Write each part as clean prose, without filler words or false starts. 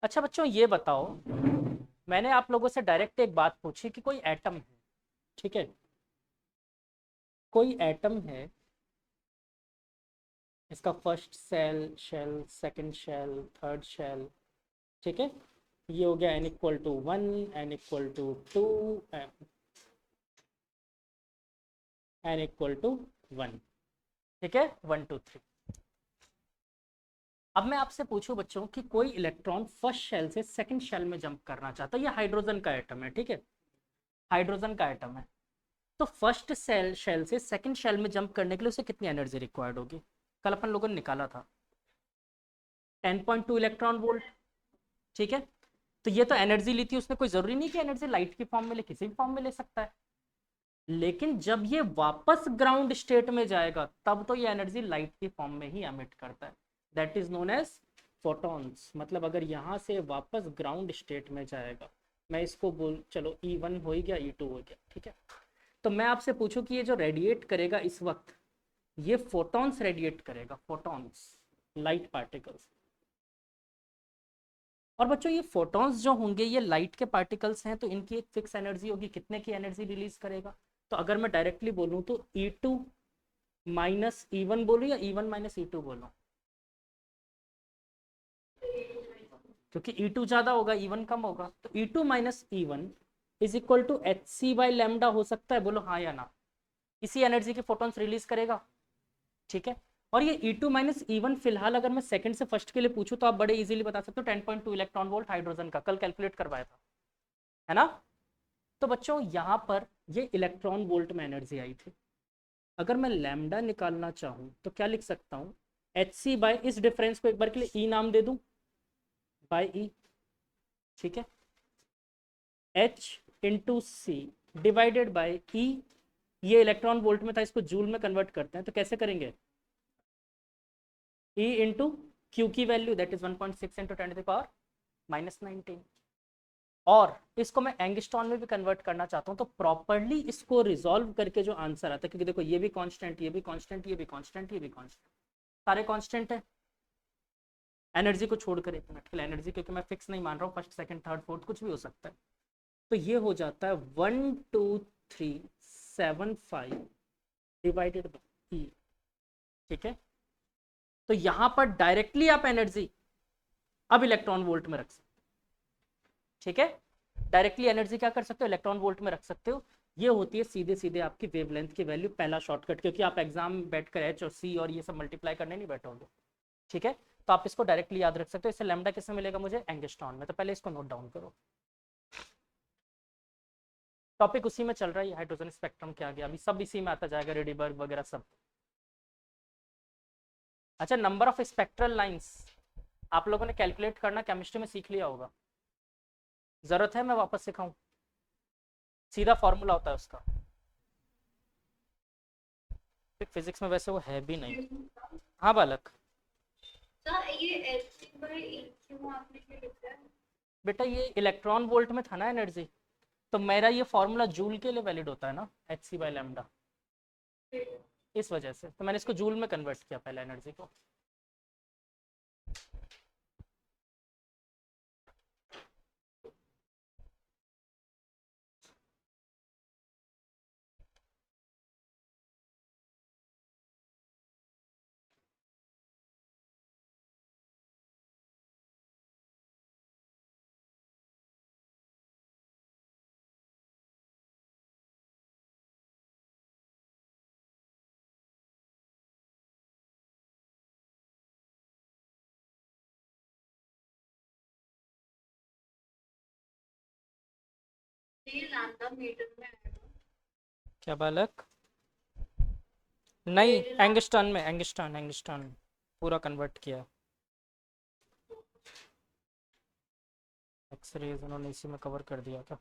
अच्छा बच्चों ये बताओ, मैंने आप लोगों से डायरेक्ट एक बात पूछी कि कोई एटम है, ठीक है, कोई एटम है, इसका first cell shell, second shell, third shell, ठीक है, ये हो गया n=1, n=2, n=1, ठीक है, 1 2 3। अब मैं आपसे पूछूं बच्चों कि कोई इलेक्ट्रॉन फर्स्ट शेल से सेकंड शेल में जंप करना चाहता है, ये हाइड्रोजन का एटम है, ठीक है, हाइड्रोजन का एटम है। तो फर्स्ट सेल शेल से सेकंड शेल में जंप करने के लिए उसे कितनी एनर्जी रिक्वायर्ड होगी? कल अपन लोगों ने निकाला था 10.2 इलेक्ट्रॉन वोल्ट, ठीक है। तो ये तो एनर्जी ली थी उसने, कोई जरूरी नहीं कि एनर्जी लाइट की फॉर्म में ले, किसी भी फॉर्म में ले सकता है। लेकिन जब ये वापस ग्राउंड स्टेट में जाएगा तब तो ये एनर्जी लाइट की फॉर्म में ही एमिट करता है, that is known as photons. मतलब अगर यहां से वापस ग्राउंड स्टेट में जाएगा, मैं इसको बोल, चलो E1 हो ही गया, E2 हो गया, ठीक है। तो मैं आपसे पूछूं कि ये जो रेडिएट करेगा इस वक्त, ये फोटॉन्स रेडिएट करेगा, फोटॉन्स, लाइट पार्टिकल्स। और बच्चों ये फोटॉन्स जो होंगे ये लाइट के पार्टिकल्स हैं, तो इनकी एक फिक्स एनर्जी होगी, कितने की एनर्जी रिलीज करेगा। तो अगर मैं डायरेक्टली बोलूं तो E2 - E1 बोलूं या E1 - E2 बोलूं? क्योंकि E2 ज्यादा होगा, E1 कम होगा, तो E2 - E1 = hc/λ हो सकता है, बोलो हाँ या ना। इसी एनर्जी के फोटॉन्स रिलीज करेगा, ठीक है। और ये E2 - E1 फिलहाल अगर मैं सेकंड से फर्स्ट के लिए पूछूं तो आप बड़े इजीली बता सकते हो, 10.2 इलेक्ट्रॉन वोल्ट हाइड्रोजन का, कल कैलकुलेट करवाया था, है ना। तो बच्चों यहां पर ये इलेक्ट्रॉन वोल्ट में एनर्जी आई थी। अगर मैं लैम्डा निकालना चाहूं तो क्या लिख सकता हूं, hc/, इस डिफरेंस को एक बार के लिए E नाम दे दूं, बाय E, ठीक है, H × C divided by E। ये इलेक्ट्रॉन वोल्ट में था, इसको जूल में कन्वर्ट करते हैं, तो कैसे करेंगे, E × Q की वैल्यू दैट इज 1.6 × 10⁻⁻19। और इसको मैं एंगस्ट्रॉन में भी कन्वर्ट करना चाहता हूँ, तो प्रॉपरली इसको रिजॉल्व करके जो आंसर आता है, क्योंकि देखो ये भी कांस्टेंट, ये भी कांस्टेंट, ये भी कांस्टेंट, ये भी कांस्टेंट, सारे कांस्टेंट है, एनर्जी को छोड़कर एक मिनट के लिए, एनर्जी क्योंकि मैं फिक्स नहीं मान रहा हूँ, फर्स्ट सेकंड थर्ड फोर्थ कुछ भी हो सकता है। तो ये हो जाता है 12375 डिवाइडेड बाई E, ठीक है। तो यहां पर डायरेक्टली आप एनर्जी अब इलेक्ट्रॉन वोल्ट में रख सकते, ठीक है, डायरेक्टली एनर्जी क्या कर सकते हो, इलेक्ट्रॉन वोल्ट में रख सकते हो। ये होती है सीधे सीधे आपकी वेवलेंथ की वैल्यू, पहला शॉर्टकट, क्योंकि आप एग्जाम बैठकर H और C और ये सब मल्टीप्लाई करने नहीं बैठोगे, ठीक है। तो आप इसको डायरेक्टली याद रख सकते हो। इससे लैम्डा किसमें मिलेगा मुझे, एंगस्ट्रॉन में, तो पहले इसको नोट डाउन करो। टॉपिक उसी में चल रहा है, हाइड्रोजन स्पेक्ट्रम के आगे अभी सब इसी में आता जाएगा, रेडीबर्ग वगैरह सब। अच्छा, नंबर ऑफ स्पेक्ट्रल लाइंस आप लोगों ने कैलकुलेट करना केमिस्ट्री में सीख लिया होगा, जरूरत है मैं वापस सिखाऊं? सीधा फॉर्मूला होता है उसका, फिजिक्स में वैसे वो है भी नहीं। हाँ बालक, बेटा ये इलेक्ट्रॉन वोल्ट में था ना एनर्जी, तो मेरा ये फॉर्मूला जूल के लिए वैलिड होता है ना, hc/λ, इस वजह से तो मैंने इसको जूल में कन्वर्ट किया पहले एनर्जी को। क्या बालक? नहीं, एंगस्टन में, एंगस्टन एंगस्टन पूरा कन्वर्ट किया, एक्सरेज उन्होंने इसी में कवर कर दिया था।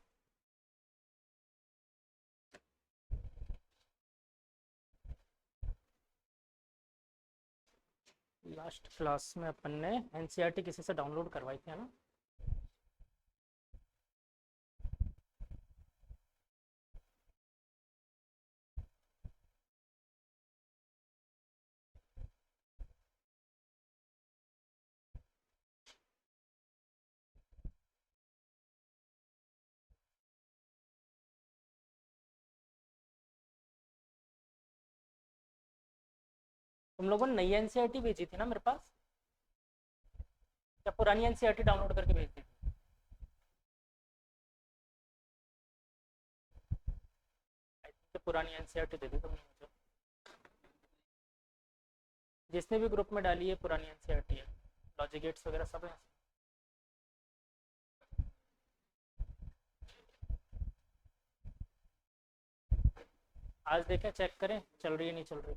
लास्ट क्लास में अपन ने एनसीईआरटी किसी से डाउनलोड करवाई थी, है ना। तुम लोगों ने नई एनसीईआरटी भेजी थी ना मेरे पास, या पुरानी एनसीईआरटी डाउनलोड करके भेज दी थी? आई थिंक पुरानी एनसीईआरटी दे दी तुमने मुझे। जिसने भी ग्रुप में डाली है पुरानी एनसीईआरटी है, लॉजिक गेट्स वगैरह सब है। आज देखें, चेक करें चल रही है नहीं चल रही।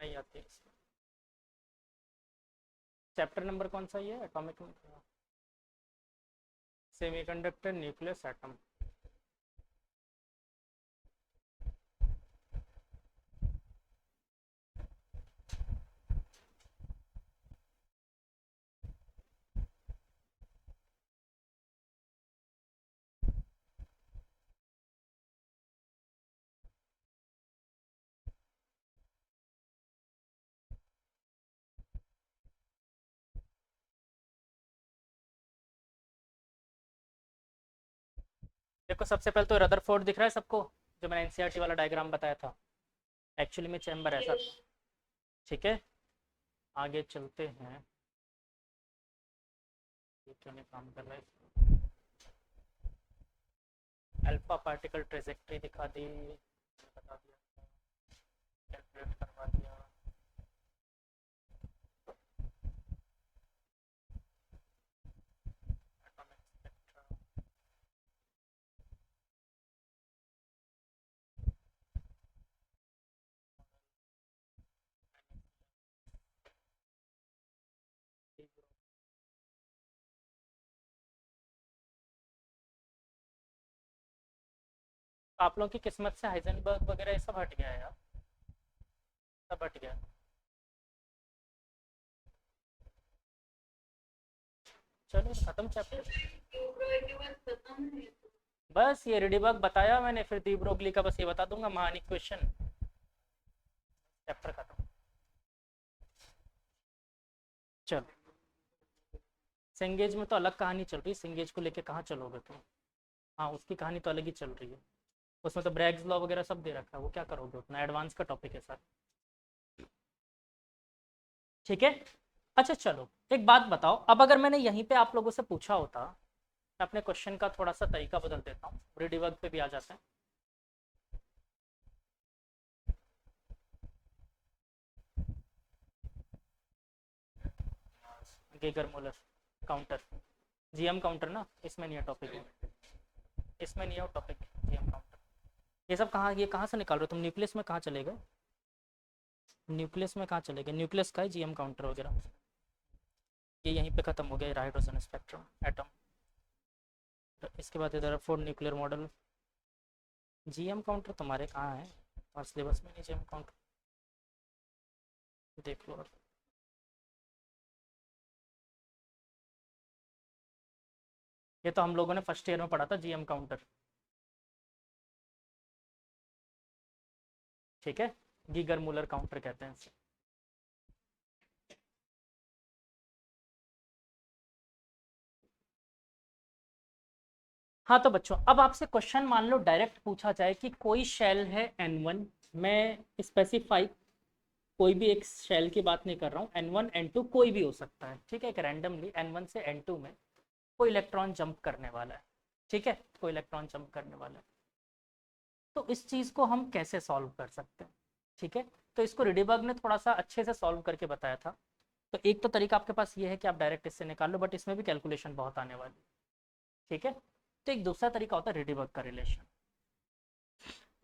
नहीं आती है इसमें। चैप्टर नंबर कौन सा ये, एटॉमिक सेमीकंडक्टर न्यूक्लियस एटम। देखो सबसे पहले तो रदरफोर्ड दिख रहा है सबको, जो मैंने एनसीईआरटी वाला डायग्राम बताया था। एक्चुअली में चैम्बर ऐसा, ठीक है। आगे चलते हैं, ये क्यों नहीं काम कर रहा है। अल्फा पार्टिकल ट्रेजेक्ट्री दिखा दी, बता दिया, कैलकुलेट करवा दिया। एटॉमिक स्पेक्ट्रा, आप लोगों की किस्मत से हाइजेनबर्ग वगैरह ये सब हट गया है यार, सब हट गया। चलो खत्म चैप्टर। बस ये रेडिबग बताया मैंने, फिर दी ब्रोगली का बस ये बता दूंगा, महान इक्वेशन, चैप्टर खत्म। चलो सिंगेज में तो अलग कहानी चल रही है, सिंगेज को लेके कहाँ चलोगे तुम। हाँ उसकी कहानी तो अलग ही चल रही है, उसमें तो ब्रैग्स लॉ वगैरह सब दे रखा है, वो क्या करोगे, उतना एडवांस का टॉपिक है सर। ठीक है। अच्छा चलो एक बात बताओ, अब अगर मैंने यहीं पे आप लोगों से पूछा होता, मैं अपने क्वेश्चन का थोड़ा सा तरीका बदल देता हूँ, रेडिबग पे भी आ जाते हैं। Geiger molar counter, GM counter ना, इसमें नहीं है टॉपिक, इसमें नहीं है टॉपिक जीएम काउंटर। ये सब कहाँ, ये कहाँ से निकाल रहे हो तुम, न्यूक्लियस में कहाँ चले गए, न्यूक्लियस में कहाँ चले गए, न्यूक्लियस का है जीएम काउंटर वगैरह, ये यहीं पे खत्म हो गया हाइड्रोजन स्पेक्ट्रम एटम। तो इसके बाद इधर four nuclear model, GM counter तुम्हारे कहाँ है, और सिलेबस में नहीं जीएम काउंटर, देख लो। और ये तो हम लोगों ने फर्स्ट ईयर में पढ़ा था जीएम काउंटर, ठीक है, गीगर मूलर काउंटर कहते हैं इसे। हाँ तो बच्चों अब आपसे क्वेश्चन मान लो डायरेक्ट पूछा जाए कि कोई शेल है N1, मैं स्पेसिफाई कोई भी एक शेल की बात नहीं कर रहा हूँ, N1 N2 कोई भी हो सकता है, ठीक है, एक रैंडमली N1 से N2 में कोई इलेक्ट्रॉन जंप करने वाला है, ठीक है, कोई इलेक्ट्रॉन जंप करने वाला है। तो इस चीज़ को हम कैसे सॉल्व कर सकते हैं, ठीक है। तो इसको रिडीबर्ग ने थोड़ा सा अच्छे से सॉल्व करके बताया था। तो एक तो तरीका आपके पास ये है कि आप डायरेक्ट इससे निकाल लो, बट इसमें भी कैलकुलेशन बहुत आने वाली, ठीक है। तो एक दूसरा तरीका होता है रिडीबर्ग का रिलेशन।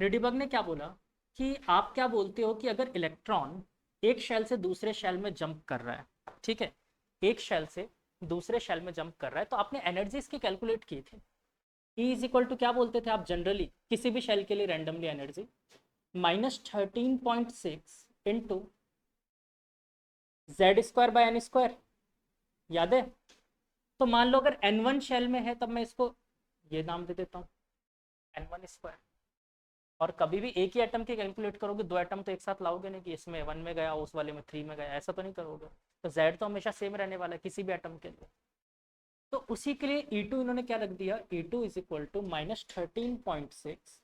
रिडीबर्ग ने क्या बोला कि आप क्या बोलते हो कि अगर इलेक्ट्रॉन एक शेल से दूसरे शेल में जंप कर रहा है, ठीक है, एक शेल से दूसरे शेल में जंप कर रहा है, तो आपने एनर्जी इसकी कैलकुलेट की थी। E इज इक्वल टू क्या बोलते थे आप जनरली किसी भी शेल के लिए रैंडमली एनर्जी, -13.6 इंटू Z²/n², याद है। तो मान लो अगर N1 शेल में है, तब मैं इसको ये नाम दे देता हूँ N1², और कभी भी एक ही एटम की कैलकुलेट करोगे, दो एटम तो एक साथ लाओगे नहीं कि इसमें 1 में गया उस वाले में 3 में गया, ऐसा तो नहीं करोगे। तो Z तो हमेशा सेम रहने वाला है किसी भी एटम के लिए। तो उसी के लिए E2 इन्होंने क्या रख दिया, E2 is equal to -13.6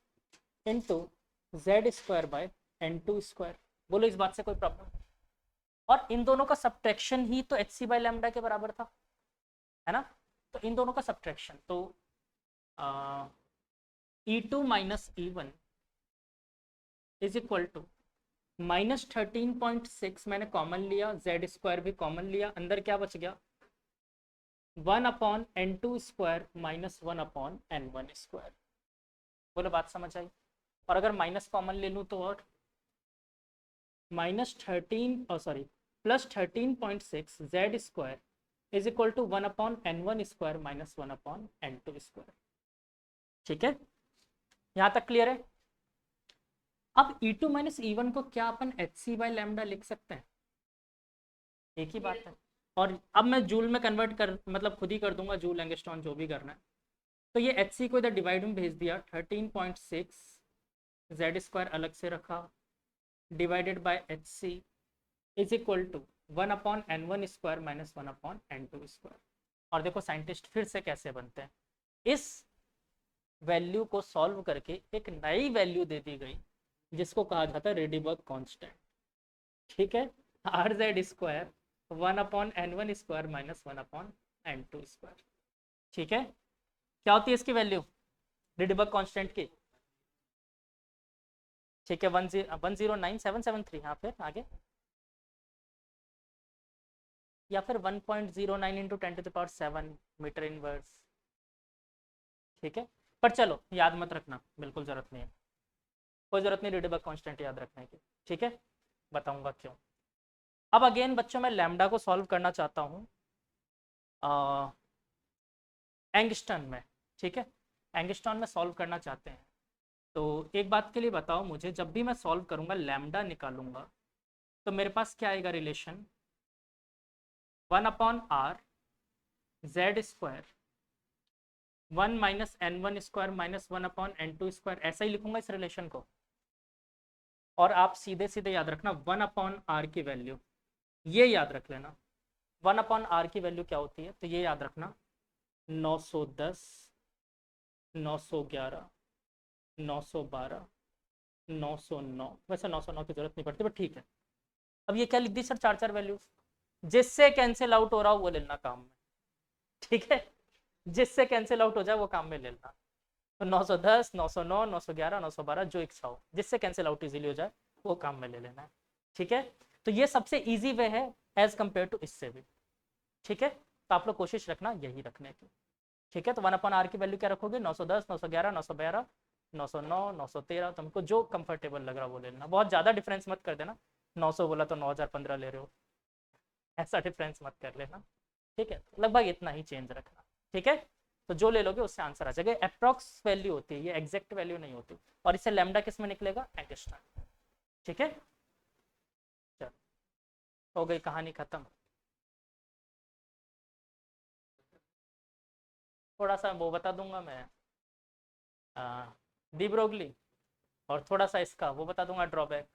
into Z²/N2²। बोलो इस बात से कोई प्रॉब्लम? और इन दोनों का सब्ट्रैक्शन ही तो hc/λ के बराबर था, है ना। तो इन दोनों का सब्ट्रैक्शन तो E2 minus E1 is equal to -13.6 मैंने कॉमन लिया, Z² भी कॉमन लिया, अंदर क्या बच गया 1/N2² -1/N1²। बोलो बात समझ आई? और अगर माइनस कॉमन ले लूँ तो और +13.6 Z² is equal to 1/N1² -1/N2²। ठीक है, यहाँ तक क्लियर है? अब E2 माइनस E1 को क्या अपन hc/λ लिख सकते हैं? एक ही बात है। और अब मैं जूल में कन्वर्ट कर मतलब खुद ही कर दूंगा, जूल एंगस्ट्रॉन जो भी करना है। तो ये hc को इधर डिवाइड में भेज दिया, 13.6 Z² अलग से रखा divided by hc is equal to 1/N1² -1/N2²। और देखो साइंटिस्ट फिर से कैसे बनते हैं, इस वैल्यू को सॉल्व करके एक नई वैल्यू दे दी गई जिसको कहा जाता है रेडिबर्ग कांस्टेंट। ठीक है, RZ² 1/N1² -1/N2²। ठीक है, क्या होती है इसकी वैल्यू रेडिबर्ग कांस्टेंट की? ठीक है, 109,773। हाँ फिर आगे, या फिर 1.09 इंटू 10⁻⁷ मीटर इनवर्स। ठीक है, पर चलो याद मत रखना, बिल्कुल जरूरत नहीं है, कोई जरूरत नहीं रेडिबर्ग कांस्टेंट याद रखने की। ठीक है, बताऊंगा क्यों। अब अगेन बच्चों मैं लैम्डा को सॉल्व करना चाहता हूँ एंगस्टन में। ठीक है, एंगस्टन में सॉल्व करना चाहते हैं। तो एक बात के लिए बताओ मुझे, जब भी मैं सॉल्व करूंगा लैम्डा निकालूंगा तो मेरे पास क्या आएगा relation, 1/r Z² 1 -N1² -1/N2², ऐसा ही लिखूंगा इस रिलेशन को। और आप सीधे सीधे याद रखना 1/r की वैल्यू, ये याद रख लेना 1/r की वैल्यू क्या होती है, तो ये याद रखना 910 911 912 909। वैसे 909 की जरूरत नहीं पड़ती बट ठीक है। अब ये क्या लिख दी सर, चार चार वैल्यूज, जिससे कैंसिल आउट हो रहा हो वो ले लेना काम में। ठीक है, जिससे कैंसिल आउट हो जाए वो काम में ले लेना। तो 910 909 911 912 जो इच्छा हो, जिससे कैंसिल आउट इजीली हो जाए वो काम में ले लेना है। ठीक है, तो ये सबसे इजी वे है एज कंपेयर टू इससे भी। ठीक है, तो आप लोग कोशिश रखना यही रखने की। ठीक है, तो 1/r की वैल्यू क्या रखोगे, 910 911 912 909 913, तुमको जो कंफर्टेबल लग रहा वो ले लेना, बहुत ज्यादा डिफरेंस मत कर देना, 900 बोला तो 9015 ले रहे हो, ऐसा डिफरेंस मत कर लेना। ठीक है, लगभग इतना ही चेंज रखना। ठीक है, तो जो ले लोगे उससे आंसर आ जाएगा, अप्रॉक्स वैल्यू होती है ये, एग्जैक्ट वैल्यू नहीं होती। और इससे लैम्डा किस में निकलेगा, एंगस्ट्रॉन। ठीक है, चलो हो गई कहानी खत्म। थोड़ा सा वो बता दूंगा मैं, डी ब्रोगली, और थोड़ा सा इसका वो बता दूंगा ड्रॉबैक।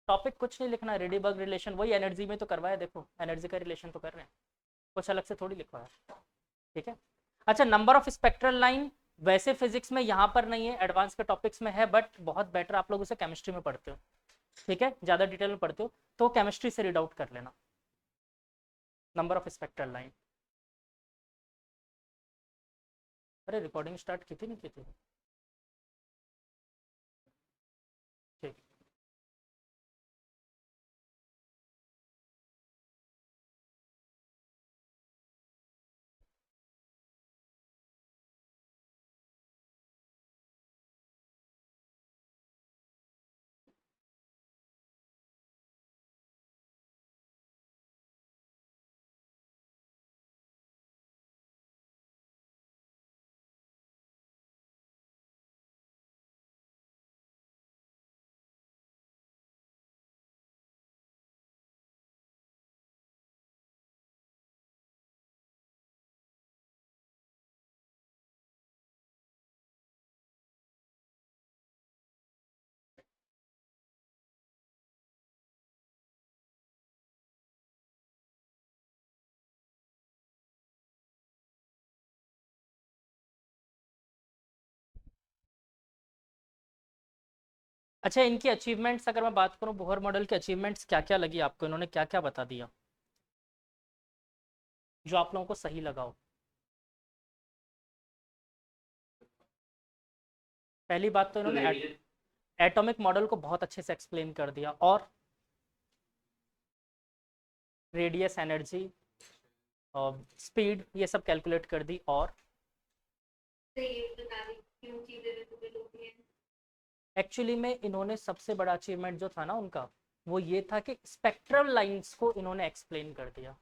टॉपिक कुछ नहीं लिखना, रेडीबर्ग रिलेशन वही एनर्जी में तो करवाया, देखो एनर्जी का रिलेशन तो कर रहे हैं, कुछ अलग से थोड़ी लिखवाया। ठीक है, अच्छा नंबर ऑफ स्पेक्ट्रल लाइन वैसे फिजिक्स में यहाँ पर नहीं है, एडवांस के टॉपिक्स में है, बट बहुत बेटर आप लोग उसे केमिस्ट्री में पढ़ते हो। ठीक है, ज़्यादा डिटेल में पढ़ते हो तो केमिस्ट्री से रीड आउट कर लेना नंबर ऑफ स्पेक्ट्रल लाइन। अरे रिकॉर्डिंग स्टार्ट की थी नहीं की थी? ठीक। अच्छा, इनकी अचीवमेंट्स अगर मैं बात करूं, बोहर मॉडल के अचीवमेंट्स क्या क्या लगी आपको, इन्होंने क्या क्या बता दिया जो आप लोगों को सही लगा हो? पहली बात तो इन्होंने एटॉमिक मॉडल को बहुत अच्छे से एक्सप्लेन कर दिया, और रेडियस, एनर्जी और स्पीड ये सब कैलकुलेट कर दी। और एक्चुअली में इन्होंने सबसे बड़ा अचीवमेंट जो था ना उनका, वो ये था कि स्पेक्ट्रल लाइंस को इन्होंने एक्सप्लेन कर दिया,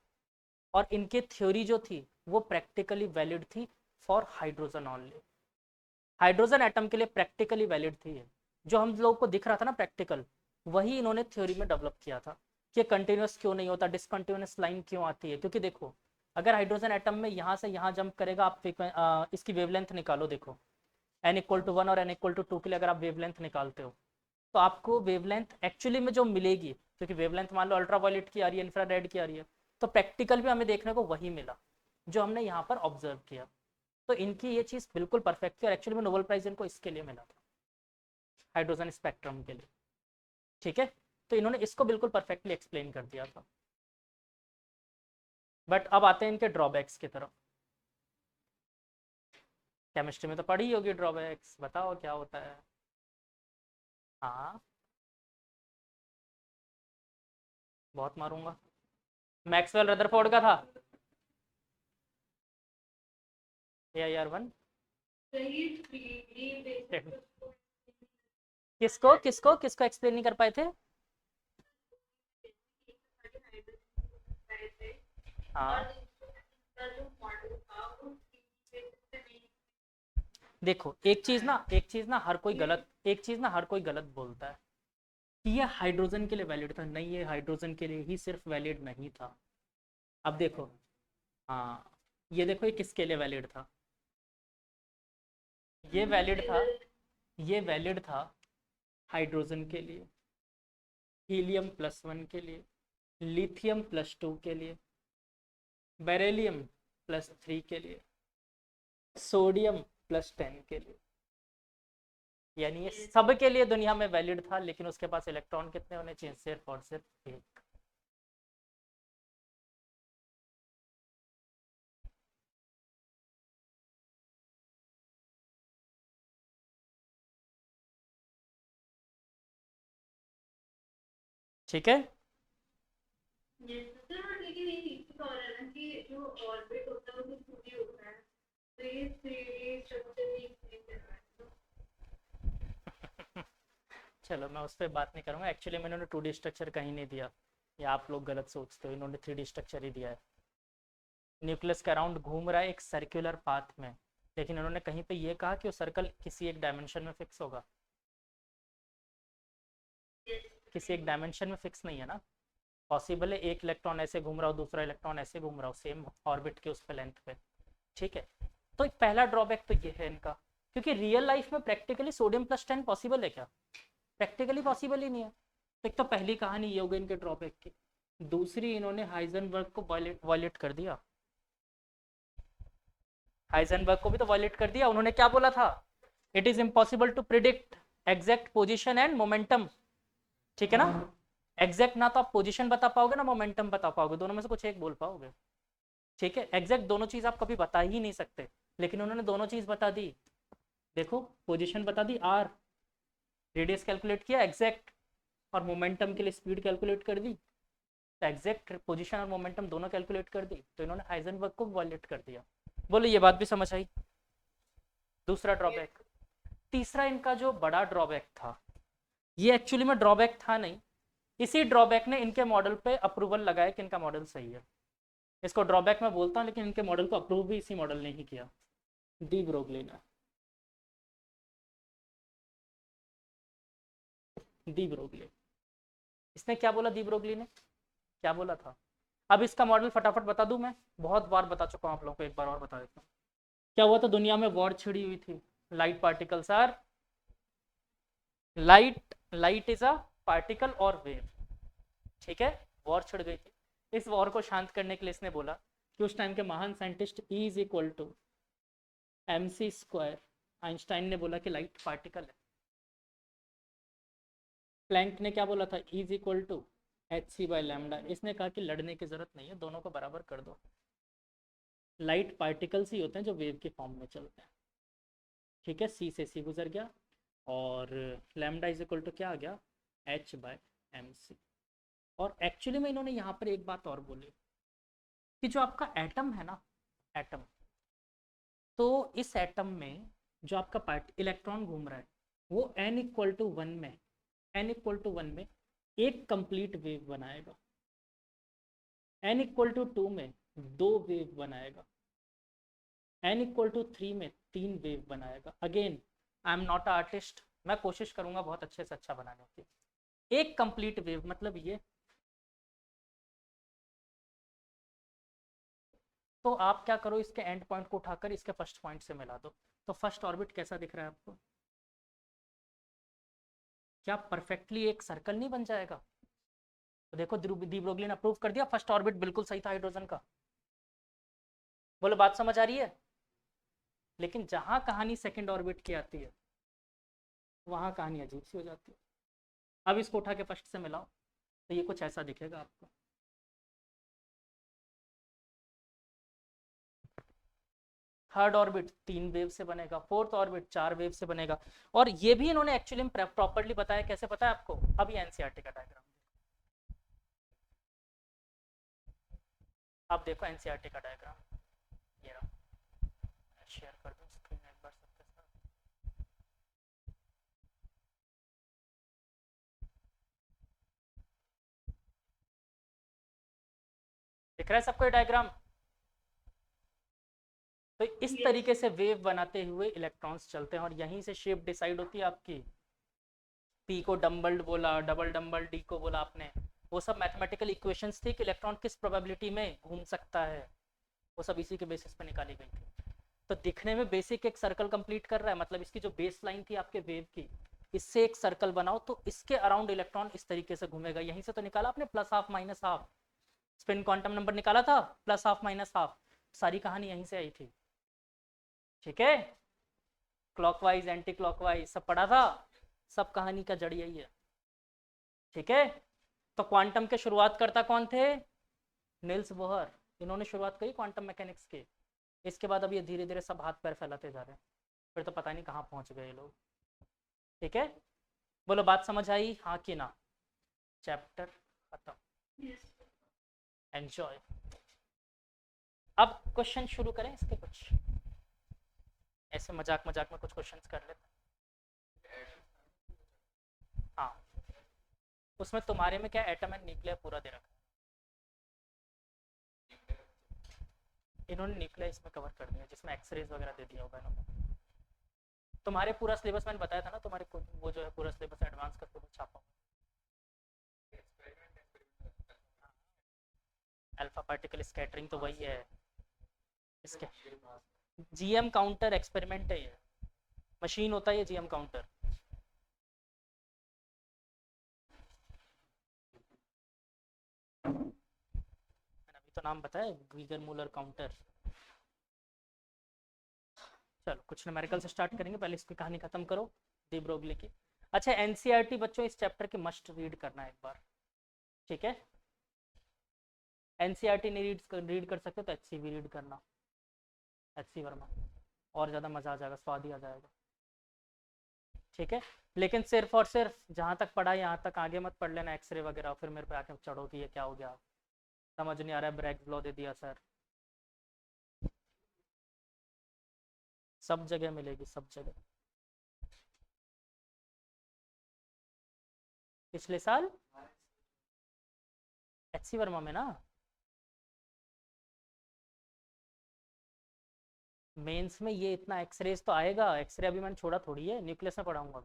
और इनके थ्योरी जो थी वो प्रैक्टिकली वैलिड थी for hydrogen only. Hydrogen atom के लिए प्रैक्टिकली वैलिड थी ये। जो हम लोग को दिख रहा था ना प्रैक्टिकल, वही इन्होंने थ्योरी में डेवलप किया था कि कंटिन्यूस क्यों नहीं होता, डिसकंटिन्यूस लाइन क्यों आती है। क्योंकि देखो, अगर हाइड्रोजन एटम में यहाँ से यहाँ जंप करेगा, आप इसकी वेवलेंथ निकालो, देखो n=1 और n=2 के लिए अगर आप वेवलेंथ निकालते हो, तो आपको वेवलेंथ एक्चुअली में जो मिलेगी, क्योंकि वेवलेंथ मान लो अल्ट्रावायलेट की आ रही है, इंफ्रारेड की आ रही है, तो प्रैक्टिकल भी हमें देखने को वही मिला जो हमने यहाँ पर ऑब्जर्व किया। तो इनकी ये चीज़ बिल्कुल परफेक्ट थी, और एक्चुअली में नोबेल प्राइज इनको इसके लिए मिला था, हाइड्रोजन स्पेक्ट्रम के लिए। ठीक है, तो इन्होंने इसको बिल्कुल परफेक्टली एक्सप्लेन कर दिया था। बट अब आते हैं इनके ड्रॉबैक्स की तरफ। केमिस्ट्री में तो पढ़ी होगी ड्रॉबैक्स, बताओ क्या होता है। हाँ, बहुत मारूंगा। मैक्सवेल रदरफोर्ड का था AIR1। किसको किसको किसको एक्सप्लेन नहीं कर पाए थे? हाँ, देखो एक चीज ना हर कोई गलत, एक चीज ना हर कोई गलत बोलता है कि ये हाइड्रोजन के लिए वैलिड था। नहीं, ये हाइड्रोजन के लिए ही सिर्फ वैलिड नहीं था। अब देखो, हाँ, ये देखो ये किसके लिए वैलिड था। ये वैलिड था, ये वैलिड था हाइड्रोजन के लिए, हीलियम+1 के लिए, लिथियम+2 के लिए, बेरिलियम+3 के लिए, सोडियम+10 के लिए। यानी ये सब के लिए दुनिया में वैलिड था, लेकिन उसके पास इलेक्ट्रॉन कितने होने चाहिए? सिर्फ और सिर्फ एक। ठीक है, लेकिन एक चीज और है ना कि जो ऑर्बिट होता है वो खुद ही होता है, तो ये 3D स्ट्रक्चर नहीं explain कर रहा है। चलो मैं उस पर बात नहीं करूंगा। एक्चुअली मैंने 2D स्ट्रक्चर कहीं नहीं दिया, या आप लोग गलत सोचते हो, इन्होंने 3D स्ट्रक्चर ही दिया है। न्यूक्लियस के अराउंड घूम रहा है एक सर्कुलर पाथ में, लेकिन इन्होंने कहीं पे ये कहा कि वो सर्कल किसी एक डायमेंशन में फिक्स होगा। किसी एक डायमेंशन में फिक्स नहीं है ना। पॉसिबल है एक इलेक्ट्रॉन ऐसे घूम रहा हो, दूसरा इलेक्ट्रॉन ऐसे घूम रहा हो, सेम ऑर्बिट के उस पे लेंथ पे। ठीक है, तो पहला ड्रॉबैक तो ये है इनका, क्योंकि रियल लाइफ में प्रैक्टिकली सोडियम+10 पॉसिबल है क्या? प्रैक्टिकली पॉसिबल ही नहीं है। तो एक तो पहली कहानी ये हो गई इनके ड्रॉबैक की। दूसरी, इन्होंने हाइजेनबर्ग को वायलेट कर दिया। हाइजेनबर्ग को भी तो वायलेट कर दिया। उन्होंने क्या बोला था? It is impossible to predict exact position and momentum. ठीक है ना? एग्जैक्ट ना तो आप पोजीशन बता पाओगे ना मोमेंटम बता पाओगे, दोनों में से कुछ एक बोल पाओगे। ठीक है, एग्जैक्ट दोनों चीज आप कभी बता ही नहीं सकते, लेकिन उन्होंने दोनों चीज बता दी। देखो, पोजीशन बता दी r, रेडियस कैलकुलेट किया एग्जैक्ट, और मोमेंटम के लिए स्पीड कैलकुलेट कर दी। तो एग्जैक्ट पोजीशन और मोमेंटम दोनों कैलकुलेट कर दी, तो इन्होंने हाइजेनबर्ग को वॉयलेट कर दिया। बोलो, ये बात भी समझ आई? दूसरा ड्रॉबैक। तीसरा इनका जो बड़ा ड्रॉबैक था, ये एक्चुअली में ड्रॉबैक था नहीं, इसी ड्रॉबैक ने इनके मॉडल पे अप्रूवल लगाया कि इनका मॉडल सही है। इसको ड्रॉबैक मैं बोलता हूँ, लेकिन इनके मॉडल को अप्रूव भी इसी मॉडल ने ही किया, डी ब्रोगली ने। दी ब्रोगली, इसने क्या बोला? दी ब्रोगली ने क्या बोला था? अब इसका मॉडल फटाफट बता दूं मैं, बहुत बार बता चुका हूँ आप लोगों को, एक बार और बता देता हूँ। क्या हुआ था? दुनिया में वॉर छिड़ी हुई थी। Light particles are, light is a particle और वेव। ठीक है, वॉर छिड़ गई थी। इस वॉर को शांत करने के लिए इसने बोला कि उस टाइम के महान साइंटिस्ट E=mc²। आइंस्टाइन ने बोला कि लाइट पार्टिकल है। प्लैंक ने क्या बोला था, is equal to H C by lambda. इसने कहा कि लड़ने की जरूरत नहीं है, दोनों को बराबर कर दो। लाइट पार्टिकल्स ही होते हैं जो वेव के फॉर्म में चलते हैं। ठीक है, सी से सी गुजर गया और लैम्डा इज इक्वल टू क्या आ गया, एच बाय एम सी। और एक्चुअली में इन्होंने यहाँ पर एक बात और बोली कि जो आपका एटम है ना, एटम, तो इस एटम में जो आपका पार्ट इलेक्ट्रॉन घूम रहा है वो n इक्वल टू वन में, n इक्वल टू वन में एक कंप्लीट वेव बनाएगा, n इक्वल टू टू में दो वेव बनाएगा, n इक्वल टू थ्री में तीन वेव बनाएगा। Again I am not artist, मैं कोशिश करूंगा बहुत अच्छे से अच्छा बनाने की। एक कंप्लीट वेव मतलब ये, तो आप क्या करो, इसके एंड पॉइंट को उठाकर इसके फर्स्ट पॉइंट से मिला दो। तो फर्स्ट ऑर्बिट कैसा दिख रहा है आपको, क्या परफेक्टली एक सर्कल नहीं बन जाएगा? तो देखो दी ब्रोगली ने अप्रूव कर दिया, फर्स्ट ऑर्बिट बिल्कुल सही था हाइड्रोजन का। बोलो बात समझ आ रही है? लेकिन जहां कहानी सेकंड ऑर्बिट की आती है वहां कहानी अजीब सी हो जाती है। अब इसको उठा के फर्स्ट से मिलाओ तो ये कुछ ऐसा दिखेगा आपको। थर्ड ऑर्बिट तीन वेव से बनेगा, फोर्थ ऑर्बिट चार वेव से बनेगा। और ये भी इन्होंने एक्चुअली प्रॉपर्ली बताया, कैसे पता है आपको? अभी एनसीईआरटी का डायग्राम, अब देखो एनसीईआरटी का डायग्राम, ये रहा, शेयर कर दूं स्क्रीन एक बार सबके साथ। दिख रहा है सबको ये डायग्राम? तो इस तरीके से वेव बनाते हुए इलेक्ट्रॉन्स चलते हैं और यहीं से शेप डिसाइड होती है आपकी। पी को डम्बल्ड बोला, डबल डम्बल डी को बोला आपने, वो सब मैथमेटिकल इक्वेशंस थी कि इलेक्ट्रॉन किस प्रोबेबिलिटी में घूम सकता है, वो सब इसी के बेसिस पे निकाली गई थी। तो दिखने में बेसिक एक सर्कल कंप्लीट कर रहा है, मतलब इसकी जो बेस लाइन थी आपके वेव की, इससे एक सर्कल बनाओ तो इसके अराउंड इलेक्ट्रॉन इस तरीके से घूमेगा। यहीं से तो निकाला आपने plus half minus half, spin quantum number निकाला था, प्लस हाफ माइनस हाफ, सारी कहानी यहीं से आई थी। ठीक है, क्लॉकवाइज एंटी क्लॉकवाइज सब पढ़ा था, सब कहानी का जड़ यही है। ठीक है, तो क्वांटम के शुरुआत करता कौन थे? निल्स बोहर, इन्होंने शुरुआत करी क्वांटम मैकेनिक्स के। इसके बाद अब ये धीरे धीरे सब हाथ पैर फैलाते जा रहे हैं, फिर तो पता नहीं कहाँ पहुंच गए लोग। ठीक है, बोलो बात समझ आई हाँ कि ना? चैप्टर खत्म, एंजॉय। अब क्वेश्चन शुरू करें इसके, कुछ ऐसे मजाक मजाक में कुछ क्वेश्चंस कर लेते हैं। हाँ, उसमें तुम्हारे में क्या एटम एंड न्यूक्लियर पूरा दे रखा है, इन्होंने न्यूक्लियर इसमें कवर कर दिया, जिसमें एक्सरेज वगैरह दे दिया होगा इन्होंने। तुम्हारे पूरा सिलेबस मैंने बताया था ना, तुम्हारे वो जो है पूरा सिलेबस एडवांस करके वो छापा अल्फा पार्टिकल स्कैटरिंग तो वही है इसके। जीएम काउंटर एक्सपेरिमेंट है ये, मशीन होता है ये जीएम काउंटर। अभी तो नाम बताया, गीगर मूलर काउंटर। चलो कुछ न्यूमेरिकल से स्टार्ट करेंगे, पहले इसकी कहानी खत्म करो डी ब्रोगली की। अच्छा, एनसीईआरटी बच्चों इस चैप्टर के मस्ट रीड करना है एक बार। ठीक है, एनसीईआरटी नहीं रीड कर सकते तो एचसी भी रीड करना, एचसी वर्मा, और ज़्यादा मज़ा आ जाएगा, स्वाद ही आ जाएगा। ठीक है, लेकिन सिर्फ और सिर्फ जहाँ तक पढ़ा यहाँ तक, आगे मत पढ़ लेना एक्सरे वगैरह, फिर मेरे पे आके चढ़ो कि ये क्या हो गया, समझ नहीं आ रहा है, ब्रैग्स लॉ दे दिया सर। सब जगह मिलेगी, सब जगह। पिछले साल एचसी वर्मा में ना, मेंस में ये इतना एक्सरेज तो आएगा, एक्सरे अभी मैंने छोड़ा थोड़ी है, न्यूक्लियस में पढ़ाऊंगा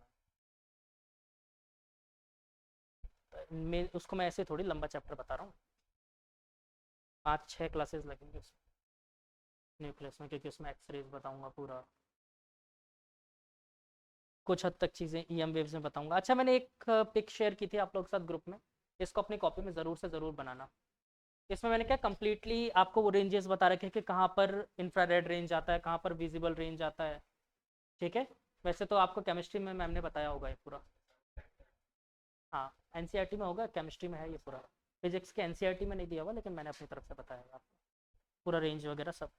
मैं उसको, मैं ऐसे थोड़ी लंबा चैप्टर बता रहा हूँ, 5-6 क्लासेस लगेंगे उसमें न्यूक्लियस में, क्योंकि उसमें एक्सरेज बताऊंगा पूरा, कुछ हद तक चीज़ें ईएम वेव्स में बताऊंगा। अच्छा, मैंने एक पिक शेयर की थी आप लोग के साथ ग्रुप में, इसको अपनी कॉपी में ज़रूर से ज़रूर बनाना। इसमें मैंने क्या कंप्लीटली आपको वो रेंजेस बता रखे हैं कि कहाँ पर इंफ्रारेड रेंज आता है, कहाँ पर विजिबल रेंज आता है। ठीक है, वैसे तो आपको केमिस्ट्री में मैम ने बताया होगा ये पूरा। हाँ एनसीईआरटी में होगा, केमिस्ट्री में है ये पूरा। फिजिक्स के एनसीईआरटी में नहीं दिया हुआ, लेकिन मैंने अपनी तरफ से बताया आपको पूरा रेंज वगैरह सब।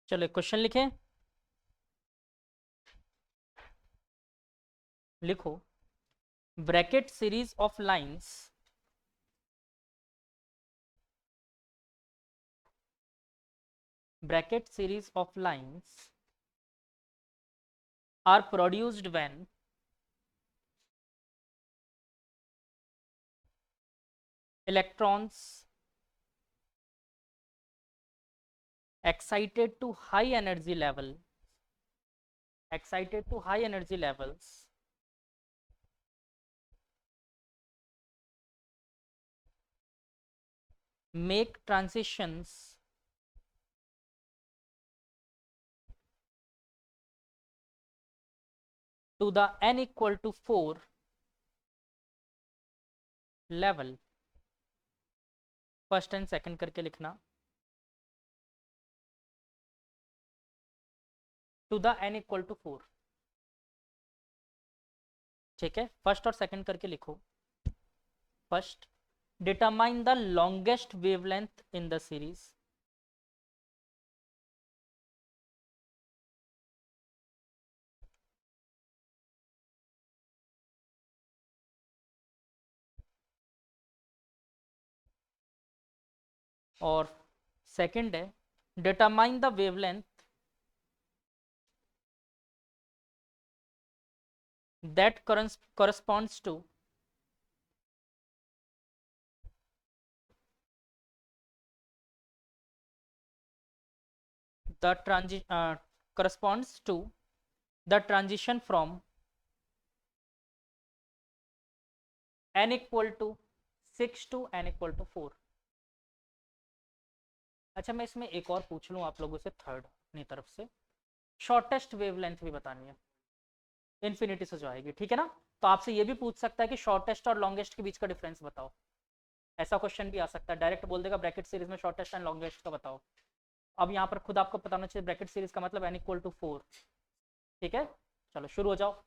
चलो एक क्वेश्चन लिखें, लिखो Brackett series of lines bracket series of lines are produced when electrons excited to high energy levels make transitions to the n equal to 4 level। First and second करके लिखना, to the n equal to 4। ठीक है, first और second करके लिखो। First, determine the longest wavelength in the series. और second है, determine the wavelength that corresponds to corresponds to the transition from n equal to 6 to n equal to 4। अच्छा मैं इसमें एक और पूछ लूँ आप लोगों से, थर्ड अपनी तरफ से, शॉर्टेस्ट वेवलेंथ भी बतानी है, इन्फिनिटी से जो आएगी, ठीक है ना। तो आपसे ये भी पूछ सकता है कि शॉर्टेस्ट और लॉन्गेस्ट के बीच का डिफरेंस बताओ, ऐसा क्वेश्चन भी आ सकता है। डायरेक्ट बोल देगा ब्रैकेट सीरीज में शॉर्टेस्ट एंड लॉन्गेस्ट का बताओ। अब यहाँ पर खुद आपको पता होना चाहिए ब्रैकेट सीरीज का मतलब n इक्वल टू 4। ठीक है, चलो शुरू हो जाओ।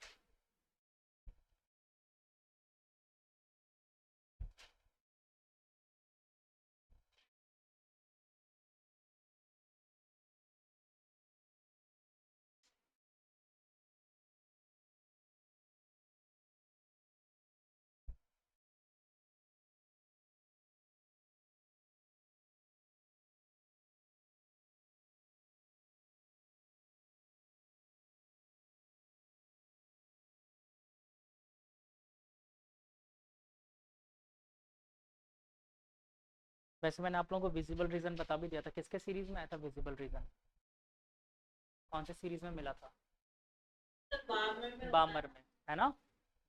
वैसे मैंने आप लोगों को विजिबल रीजन बता भी दिया था, किसके सीरीज में आया था विजिबल रीजन, कौन से सीरीज में मिला था, बामर में, है ना,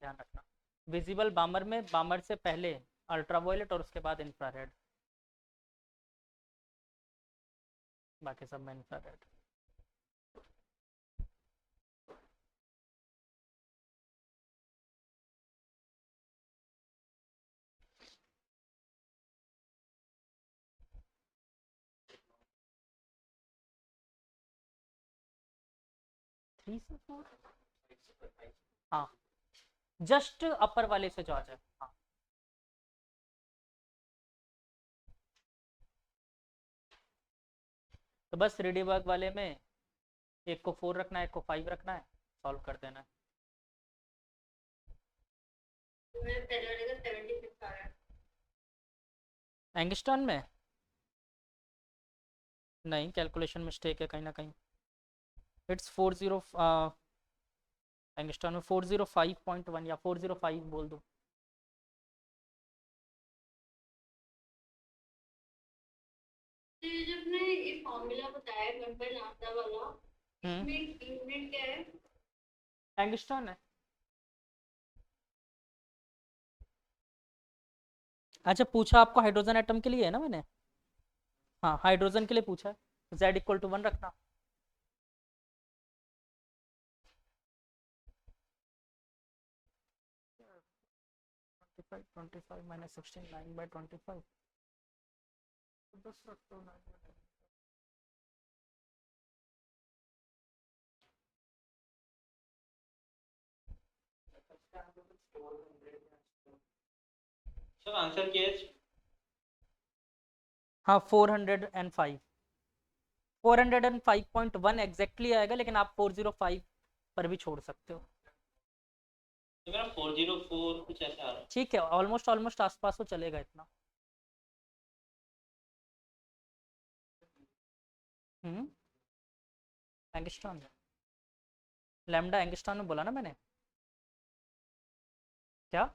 ध्यान रखना। विजिबल बामर में, बामर से पहले अल्ट्रावायलेट और उसके बाद इंफ्रारेड, बाकी सब में इंफ्रारेड। थ्री से फोर, हाँ जस्ट अपर वाले से जो आ जाए, हाँ तो बस रेडीबर्ग वाले में एक को 4 रखना है, एक को 5 रखना है, सॉल्व कर देना है। एंगस्टर्न में नहीं, कैलकुलेशन मिस्टेक है कहीं ना कहीं, इट्स 40 एंगस्टर्न में 405.1 या 405 बोल दो। जब ने ये फॉर्मूला बताया 1 by लैम्डा वाला, इसमें यूनिट क्या है? एंगस्टर्न है, अच्छा पूछा आपको हाइड्रोजन एटम के लिए है ना मैंने, हाँ हाइड्रोजन के लिए पूछा है, z इक्वल टू 1 रखना। ट्वेंटी फाइव माइनस 16 9/25 10 रख दो 9/25। सर आंसर क्या है? हाँ 405, 405.1 एग्जैक्टली आएगा, लेकिन आप 405 पर भी छोड़ सकते हो। तो मेरा 404 कुछ ऐसा आ रहा है। ठीक है, ऑलमोस्ट ऑलमोस्ट आसपास तो चलेगा इतना। एंगस्ट्रॉन, लैम्डा एंगस्ट्रॉन में बोला ना मैंने क्या।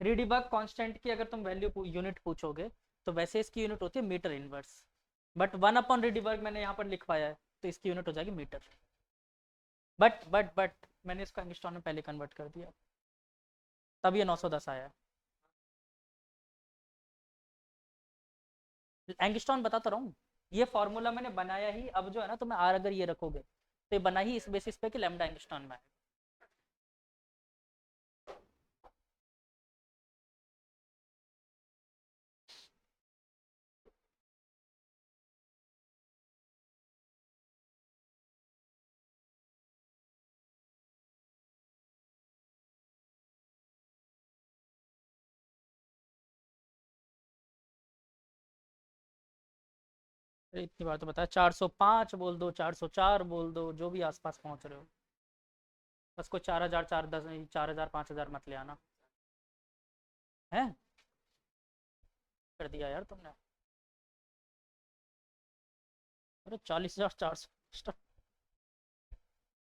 रीडिबर्ग कांस्टेंट की अगर तुम वैल्यू यूनिट पूछोगे तो वैसे इसकी यूनिट होती है मीटर इनवर्स, बट 1 अपॉन रीडिबर्ग मैंने यहाँ पर लिखवाया है तो इसकी यूनिट हो जाएगी मीटर। बट मैंने इसको एंगस्ट्रॉन में पहले कन्वर्ट कर दिया, तब ये 910 आया है। एंगस्ट्रॉन बताता रहा हूँ, ये फॉर्मूला मैंने बनाया ही, अब जो है ना तुम्हें आर अगर ये रखोगे तो ये बना ही इस बेसिस पे कि लैम्डा एंगस्ट्रॉन में है। अरे इतनी बार तो बताया, 405 बोल दो, 404 बोल दो, जो भी आसपास पहुंच रहे हो, बस कोई 4000 410 4000 5000 मत ले आना है। कर दिया यार तुमने, अरे 40,400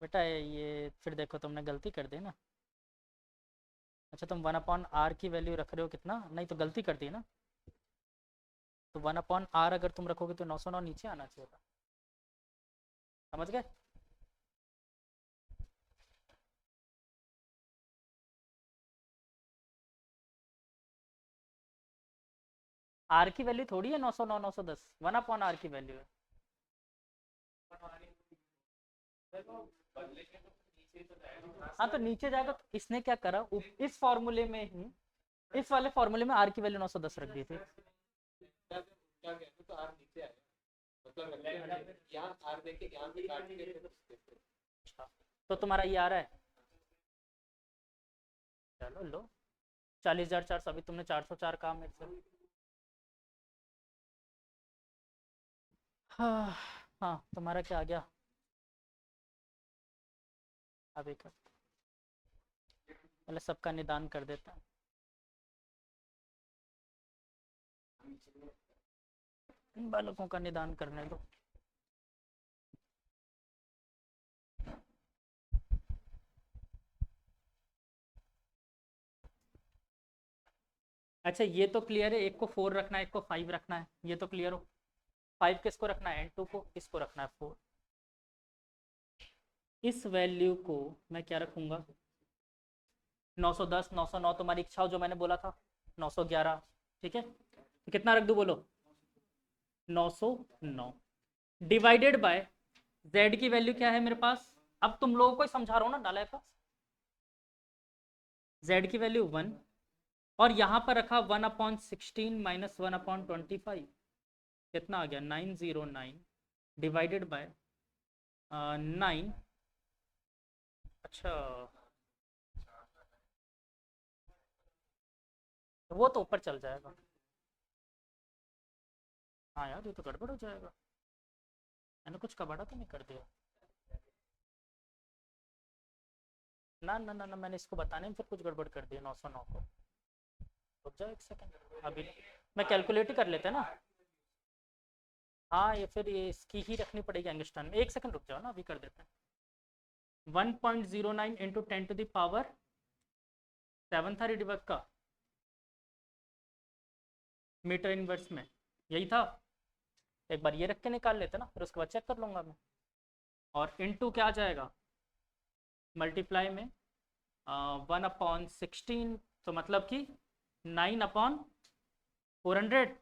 बेटा ये फिर देखो तुमने गलती कर दी ना। अच्छा तुम 1/r की वैल्यू रख रहे हो कितना, नहीं तो गलती कर दी ना, तो 1/r अगर तुम रखोगे तो 909 नीचे आना चाहिए था, समझ गए। आर की वैल्यू थोड़ी है 909 910, 1/r की वैल्यू है। हाँ तो नीचे जाएगा, तो इसने क्या करा इस फॉर्मूले में ही, इस वाले फॉर्मूले में आर की वैल्यू 910 रख दी थी। अच्छा, तो तुम्हारा ये आ रहा है, चलो लो 40,400, अभी तुमने 404 कहा मेरे से। हाँ हाँ तुम्हारा क्या आ गया अभी का, पहले सबका निदान कर देता है। इन बालकों का निदान करने दो। अच्छा ये तो क्लियर है, एक को 4 रखना है, एक को 5 रखना है, ये तो क्लियर हो। 5 किसको रखना है, N2 को, किसको रखना है 4। इस वैल्यू को मैं क्या रखूंगा, 910 909 तुम्हारी इच्छा हो, जो मैंने बोला था 911, ठीक है, तो कितना रख दूं बोलो, 909 डिवाइडेड बाय z की वैल्यू क्या है मेरे पास, अब तुम लोगों को ही समझा रहा हूँ ना नालायक, z की वैल्यू 1, और यहाँ पर रखा 1/16 माइनस 1/25, कितना आ गया 909 डिवाइडेड बाय 9। अच्छा तो वो तो ऊपर चल जाएगा, हाँ यार ये तो गड़बड़ हो जाएगा, मैंने कुछ कबाड़ा तो नहीं कर दिया ना ना ना ना, मैंने इसको बताने में फिर कुछ गड़बड़ कर दिया 909 को। रुक जाओ एक सेकंड, अभी मैं कैलकुलेट ही कर लेते हैं ना, हाँ ये फिर ये इसकी ही रखनी पड़ेगी एंगस्ट्रॉन में, एक सेकंड रुक जाओ ना, अभी कर देते हैं। 1.09 इंटू 10⁻7 था रीडिबर्ग का मीटर इनवर्स में, यही था। एक बार ये रख के निकाल लेते ना, फिर उसके बाद चेक कर लूँगा मैं। और इनटू क्या आ जाएगा, मल्टीप्लाई में 1/16, तो मतलब कि 9/25 400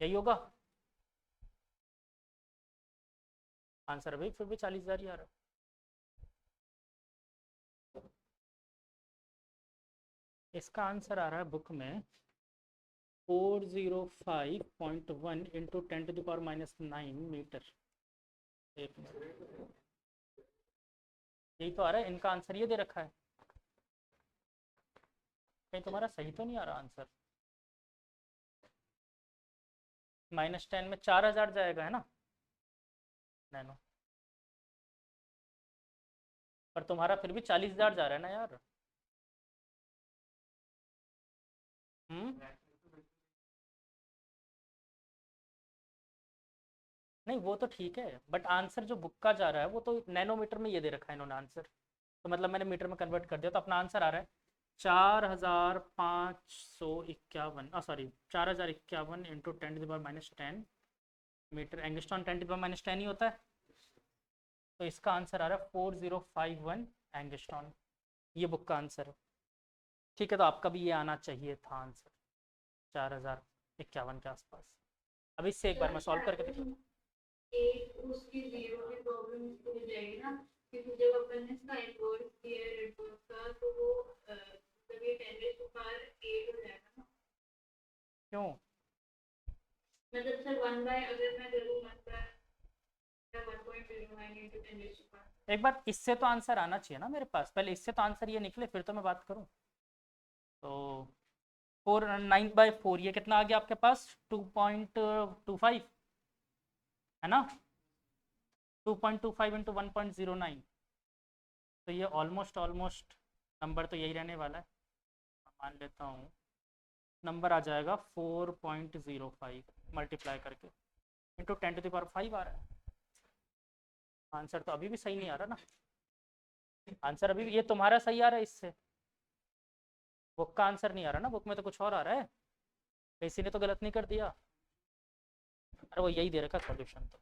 यही होगा आंसर। अभी फिर भी 40,000 ही आ रहा है। इसका आंसर आ रहा है बुक में 405.1 इंटू 10⁻⁹ मीटर। एक मिनट, यही तो आ रहा है इनका आंसर, ये दे रखा है। कहीं तुम्हारा सही तो नहीं आ रहा आंसर? -10 में 4,000 जाएगा है ना नैनो, पर तुम्हारा फिर भी 40,000 जा रहा है ना यार। नहीं वो तो ठीक है, बट आंसर जो बुक का जा रहा है वो तो नैनोमीटर में ये दे रखा है इन्होंने आंसर, तो मतलब मैंने मीटर में कन्वर्ट कर दिया, तो अपना आंसर आ रहा है 4,551, सॉरी 4,051 इंटू 10⁻⁻10 मीटर एंगस्ट्रॉन। 10⁻⁻10 ही होता है, तो इसका आंसर आ रहा है 4051 एंगस्ट्रॉन। ये बुक का आंसर है। ठीक है, तो आपका भी ये आना चाहिए था आंसर 4,051 के आसपास। अब इससे एक बार मैं सॉल्व करके देखूँ। एक उसकी जीरो की प्रॉब्लम हो जाएगी ना, क्योंकि जब अपन ने इसका इन्वर्स किया रिवर्स का तो वो जब ये 10⁻8 हो जाएगा ना। क्यों? मतलब सर 1/, अगर मैं करूँ 1/1.09 into 10⁻5। एक बार इससे तो आंसर आना चाहिए ना मेरे पास, पहले इससे तो आंसर ये निकले फिर तो मैं बात करूं। तो 4/9/4 ये कितना आ गया आपके पास? 2.25 है ना, 2.25 इंटू 1.09, तो ये ऑलमोस्ट नंबर तो यही रहने वाला है। मान लेता हूँ नंबर आ जाएगा 4.05 मल्टीप्लाई करके इंटू 10⁵ आ रहा है। आंसर तो अभी भी सही नहीं आ रहा ना, आंसर अभी भी ये तुम्हारा सही आ रहा है, इससे बुक का आंसर नहीं आ रहा ना, बुक में तो कुछ और आ रहा है, किसी ने तो गलत नहीं कर दिया। अरे वो यही दे रखा सॉल्यूशन, तो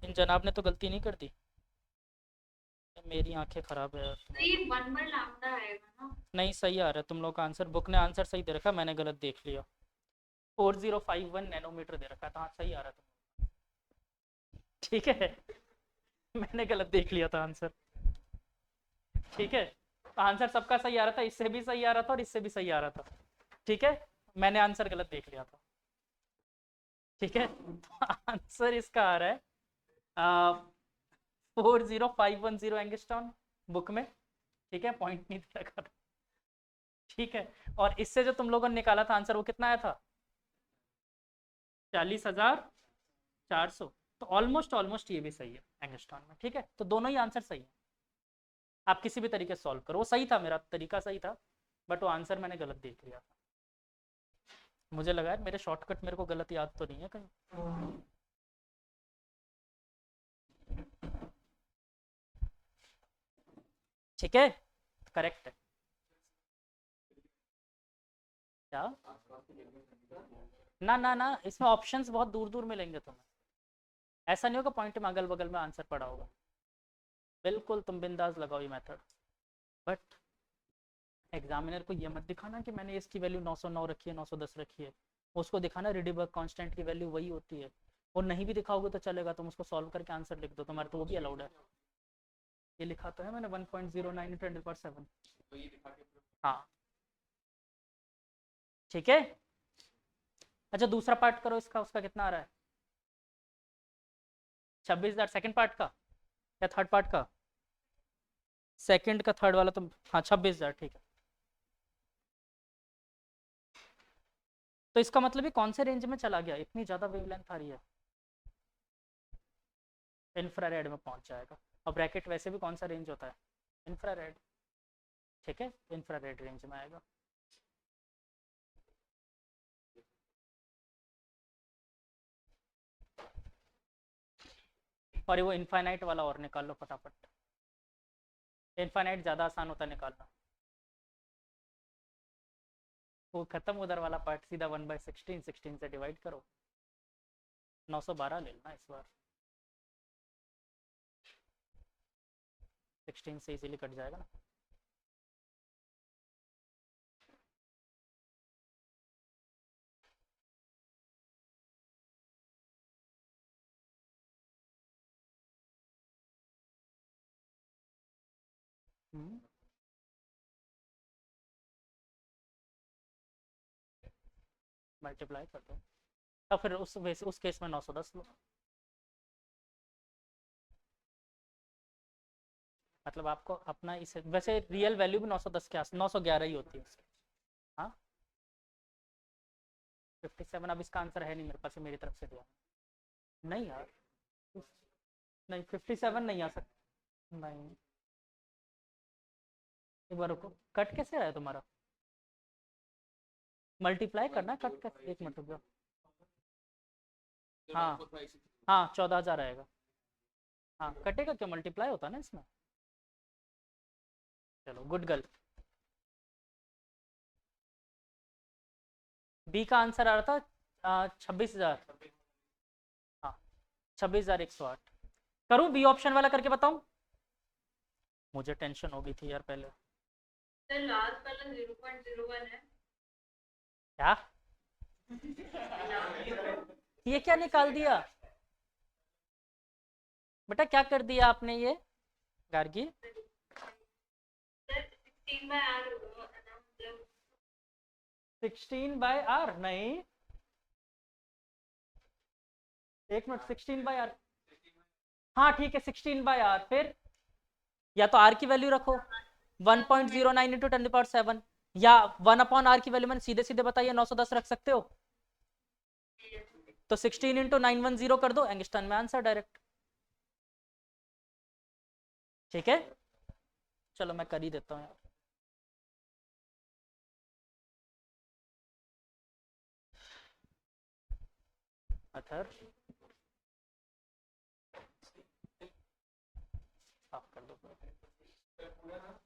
इन जनाब ने तो गलती नहीं कर दी, मेरी आंखें खराब है यार। तो ये 1/λ आएगा ना? नहीं सही आ रहा है तुम लोग का आंसर, बुक ने आंसर सही दे रखा, मैंने गलत देख लिया। 4051 नैनोमीटर दे रखा था, हाँ सही आ रहा था। ठीक है मैंने गलत देख लिया था आंसर। ठीक है, आंसर सबका सही आ रहा था, इससे भी सही आ रहा था और इससे भी सही आ रहा था। ठीक है, मैंने आंसर गलत देख लिया था। ठीक है, तो आंसर इसका आ रहा है 40510 एंगस्ट्रॉन बुक में। ठीक है, पॉइंट नहीं दे रखा था। ठीक है, और इससे जो तुम लोगों ने निकाला था आंसर वो कितना आया था? 40,400। तो ऑलमोस्ट ये भी सही है एंगस्ट्रॉन में। ठीक है, तो दोनों ही आंसर सही है, आप किसी भी तरीके से सॉल्व करो। वो सही था, मेरा तरीका सही था, बट वो आंसर मैंने गलत देख लिया था। मुझे लगा यार मेरे शॉर्टकट मेरे को गलत याद तो नहीं है कहीं। ठीक है, करेक्ट है क्या? ना इसमें ऑप्शंस बहुत दूर दूर मिलेंगे तुम्हें, ऐसा नहीं होगा पॉइंट में अगल बगल में आंसर पड़ा होगा। बिल्कुल तुम बिंदास लगाओ ये मेथड, बट एग्जामिनर को ये मत दिखाना कि मैंने इसकी वैल्यू 909 रखी है 910 रखी है, उसको दिखाना रिडीबर्ग कांस्टेंट की वैल्यू वही होती है। और नहीं भी दिखाओगे तो चलेगा, तुम उसको सॉल्व करके आंसर लिख दो, तुम्हारे तो वो भी अलाउड है। ये लिखा तो है मैंने 1.09 × 10⁻7। हाँ ठीक है, अच्छा दूसरा पार्ट करो इसका, उसका कितना आ रहा है? 26,000 सेकंड पार्ट का या थर्ड पार्ट का? सेकंड का थर्ड वाला तो हाँ 26,000। ठीक है, तो इसका मतलब ये कौन से रेंज में चला गया, इतनी ज़्यादा वेवलेंथ आ रही है, इंफ्रारेड में पहुंच जाएगा। और ब्रैकेट वैसे भी कौन सा रेंज होता है? इंफ्रारेड। ठीक है, इंफ्रारेड रेंज में आएगा। और वो इनफाइनाइट वाला और निकाल लो फटाफट, इनफाइनाइट ज़्यादा आसान होता है निकालना। वो खत्म उधर वाला पार्ट, सीधा 1/16, 16 से डिवाइड करो, 912 ले लेना इस बार, 16 से इजीली कट जाएगा ना। मल्टीप्लाई कर दो, तो फिर उस केस में 910 लो। मतलब आपको अपना इसे, वैसे रियल वैल्यू भी 910 के आस 911 ही होती है। हाँ 57, अब इसका आंसर है नहीं मेरे पास, ये मेरी तरफ से दिया नहीं यार, नहीं 57 नहीं आ सकता, नहीं। एक बार रुको, कट कैसे आया तुम्हारा? मल्टीप्लाई करना है, कट कैसे? एक मिनट रुक जाओ। हाँ हाँ 14,000 आएगा। हाँ कटेगा क्यों, मल्टीप्लाई होता है ना इसमें। चलो गुड गर्ल। बी का आंसर आ रहा था 26,000। हाँ 26,108। करूँ बी ऑप्शन वाला करके बताऊँ? मुझे टेंशन हो गई थी यार पहले। सर लास्ट वाला 0.01 है। क्या ये क्या निकाल दिया बेटा, क्या कर दिया आपने ये गार्गी? सर 16/r मतलब 16/r नहीं, एक मिनट, 16/r। हाँ ठीक है 16/r, फिर या तो r की वैल्यू रखो 1.09 इंटू 10⁷, या 1/r की वैल्यू मैंने सीधे सीधे बताइए 910 रख सकते हो, तो 16 इंटू 910 कर दो, एंगस्टर्न में आंसर डायरेक्ट। ठीक है चलो मैं कर ही देता हूँ यार। अथर साफ कर दो पूरा।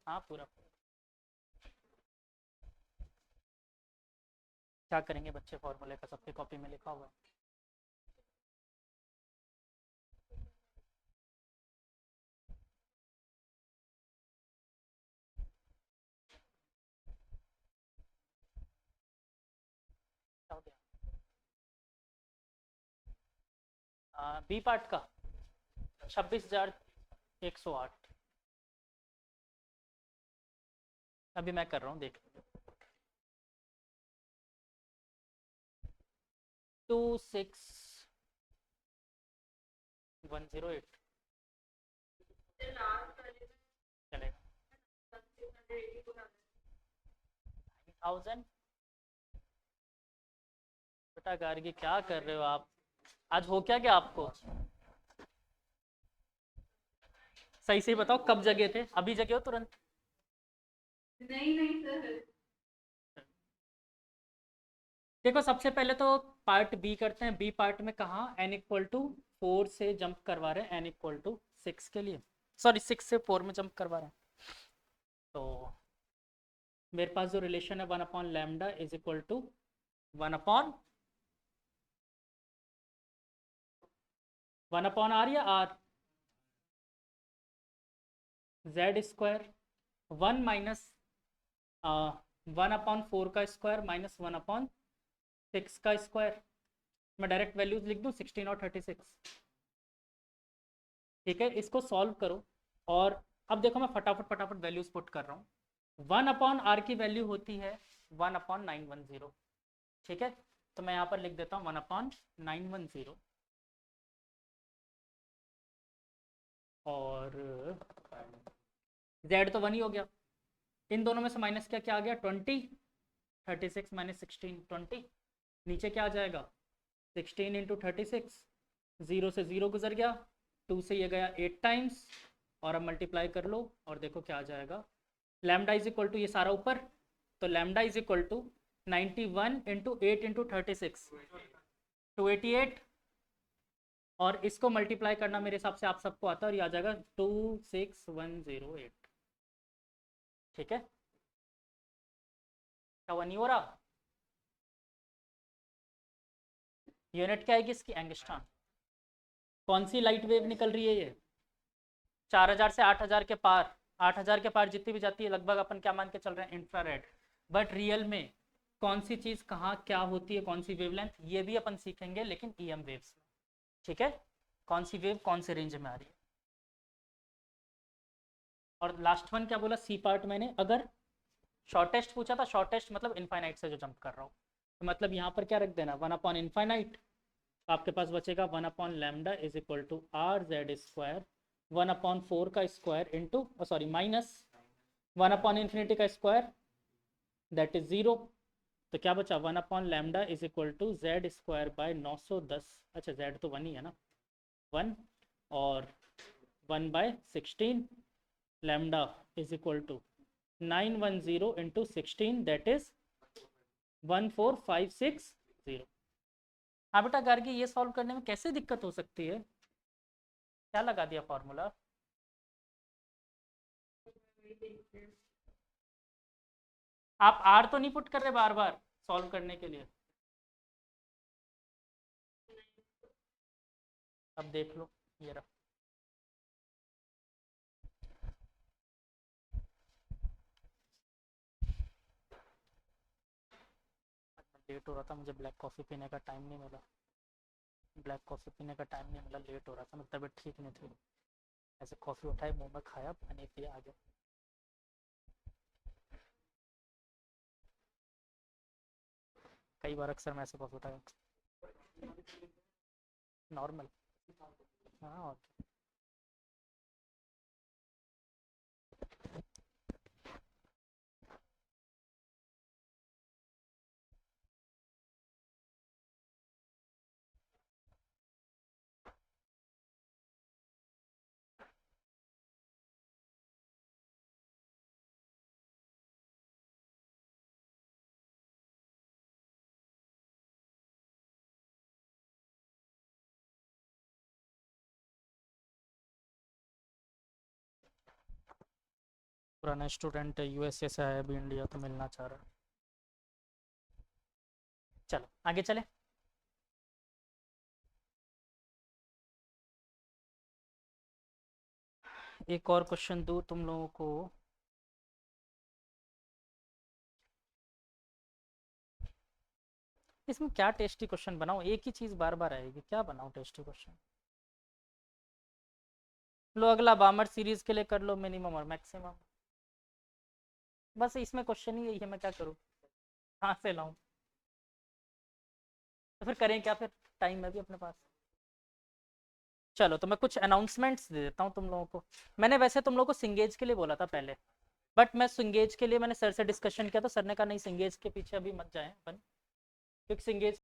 हाँ पूरा। क्या करेंगे बच्चे, फॉर्मूले का सबकी कॉपी में लिखा हुआ है। बी पार्ट का 26,108। अभी मैं कर रहा हूँ, देख 26,108 चलेगा। 9,000 बेटा गार्गी क्या कर रहे हो आप, आज हो क्या क्या आपको? सही से बताओ कब जगे थे, अभी जगे हो तुरंत? नहीं सर। देखो सबसे पहले तो पार्ट बी करते हैं। बी पार्ट में कहाँ n=4 से जंप करवा रहे हैं, n=6 के लिए, सॉरी 6 से 4 में जंप करवा रहे हैं। तो मेरे पास जो रिलेशन है 1/λ इज इक्वल टू 1/r या r, z², 1 माइनस 1/4 का स्क्वायर माइनस 1/6 का स्क्वायर। मैं डायरेक्ट वैल्यूज लिख दूँ 16 और 36। ठीक है इसको सॉल्व करो, और अब देखो मैं फटाफट वैल्यूज पुट कर रहा हूँ। 1/r की वैल्यू होती है 1/910। ठीक है तो मैं यहाँ पर लिख देता हूँ 1/910, और z तो 1 ही हो गया। इन दोनों में से माइनस क्या क्या आ गया 20, 36 माइनस 16 20, नीचे क्या आ जाएगा 16 इंटू 36, 0 से 0 गुजर गया, 2 से ये गया 8 टाइम्स, और अब मल्टीप्लाई कर लो और देखो क्या आ जाएगा। लैम्डा इज इक्वल टू ये सारा ऊपर, तो lambda is equal to 91 into 8 into 36 288, और इसको मल्टीप्लाई करना मेरे हिसाब से आप सबको आता है, और ये आ जाएगा 26108। ठीक है क्या वो नहीं हो रहा? यूनिट क्या आएगी इसकी, एंगस्ट्रॉन। कौन सी लाइट वेव निकल रही है ये? 4,000 से 8,000 के पार, 8,000 के पार जितनी भी जाती है लगभग अपन क्या मान के चल रहे हैं, इंफ्रारेड। बट रियल में कौन सी चीज़ कहाँ क्या होती है, कौन सी वेवलेंथ, ये भी अपन सीखेंगे लेकिन ईएम वेव्स में। ठीक है कौन सी वेव कौन से रेंज में आ रही है। और लास्ट वन क्या बोला, सी पार्ट मैंने अगर शॉर्टेस्ट पूछा था, शॉर्टेस्ट मतलब इनफाइनाइट से जो जंप कर रहा हूँ, तो मतलब यहाँ पर क्या रख देना 1 इनफाइनाइट, आपके पास बचेगा 1 lambda is equal to R Z square 1/4 का स्क्वायर इंटू सॉरी माइनस 1/इन्फिनिटी का स्क्वायर दैट इज 0। तो क्या बचा 1 lambda is equal to Z square by 910, अच्छा जेड तो 1 ही है ना, 1 और 1/16 lambda is equal to 910 into 16 that is 14560। हाँ बेटा गार्गी, ये सॉल्व करने में कैसे दिक्कत हो सकती है, क्या लगा दिया फॉर्मूला? आप आर तो नहीं पुट कर रहे बार बार सॉल्व करने के लिए? अब देख लो ये रहा। लेट हो रहा था, मुझे ब्लैक कॉफ़ी पीने का टाइम नहीं मिला, ब्लैक कॉफ़ी पीने का टाइम नहीं मिला, लेट हो रहा था, मेरी तबीयत ठीक नहीं थी, ऐसे कॉफ़ी उठाई मुंह में खाया पानी पिया आ गया। कई बार अक्सर मैं ऐसे कॉफ़ी उठाया नॉर्मल। हाँ और पुराना स्टूडेंट यूएसए से आया, अभी इंडिया तो मिलना चाह रहा है। चलो आगे चले। एक और क्वेश्चन दूँ तुम लोगों को, इसमें क्या टेस्टी क्वेश्चन बनाऊं, एक ही चीज़ बार बार आएगी, क्या बनाऊं टेस्टी क्वेश्चन? लो अगला बामर सीरीज के लिए कर लो मिनिमम और मैक्सिमम, बस इसमें क्वेश्चन ही यही है, मैं क्या करूं, कहाँ से लाऊं? तो फिर करें क्या, फिर टाइम है भी अपने पास। चलो तो मैं कुछ अनाउंसमेंट्स दे देता हूँ तुम लोगों को। मैंने वैसे तुम लोगों को सिंगेज के लिए बोला था पहले, बट मैं सिंगेज के लिए मैंने सर से डिस्कशन किया तो सर ने कहा नहीं सिंगेज के पीछे अभी मत जाए अपन, क्योंकि सिंगेज